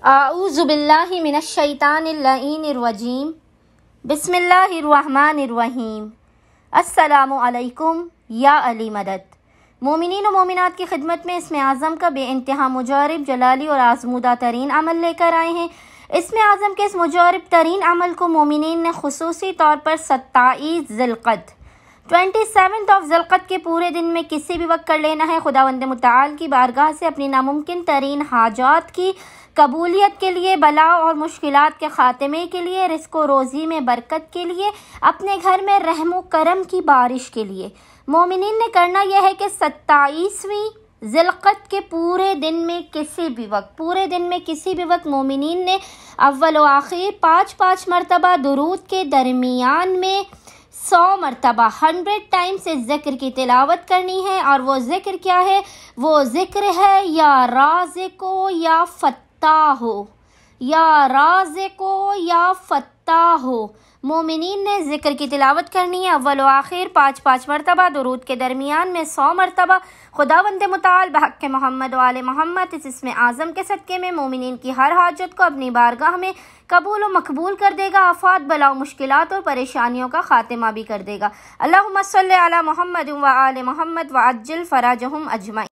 आऊज़ु बिल्लाहि मिनश्शैतानिर्रजीम बिस्मिल्लाहिर्रहमानिर्रहीम। अस्सलामु अलैकुम या अली मदद। मोमिनीन व मोमिनात की खिदमत में इसमें आज़म का बेइंतहा मुजारिब जलाली और आज़मूदा तरीन अमल लेकर आए हैं। इसमें आज़म के इस मुजारिब तरीन अमल को मोमिनीन ने खुसूसी तौर पर 27 ज़िलक़द 27 ज़िलक़द के पूरे दिन में किसी भी वक्त कर लेना है। खुदावंद मुतआल की बारगाह से अपनी नामुमकिन तरीन हाजात की कबूलियत के लिए, बला और मुश्किलात के ख़ात्मे के लिए, रिज़्क़ रोज़ी में बरकत के लिए, अपने घर में रहम व करम की बारिश के लिए मोमिनीन ने करना यह है कि 27वीं ज़िलक़द के पूरे दिन में किसी भी वक्त मोमिनीन ने अव्वल व आखिर 5-5 मरतबा दुरूद के दरमियान में 100 मरतबा 100 टाइम्स इस ज़िक्र की तिलावत करनी है। और वो ज़िक्र क्या है? वो ज़िक्र है या राज़िको या फत्ताहो, या राज़िको या फत्ताहो। मोमिनीन ने ज़िक्र की तिलावत करनी है अव्वल व आखिर 5-5 मरतबा, दुरूद के दरमियान में 100 मरतबा। खुदावंद मुताल बहक़ मोहम्मद व आले मोहम्मद इस इसमें आज़म के सदक़े में मोमिनीन की हर हाजत को अपनी बारगाह में कबूल व मकबूल कर देगा। आफ़ात, बलाओ, मुश्किलात और परेशानियों का ख़ात्मा भी कर देगा। अल्लाहुम्मा सल्लि अला मोहम्मद व आले मोहम्मद व अज्जिल फ़राजहुम अजमईन।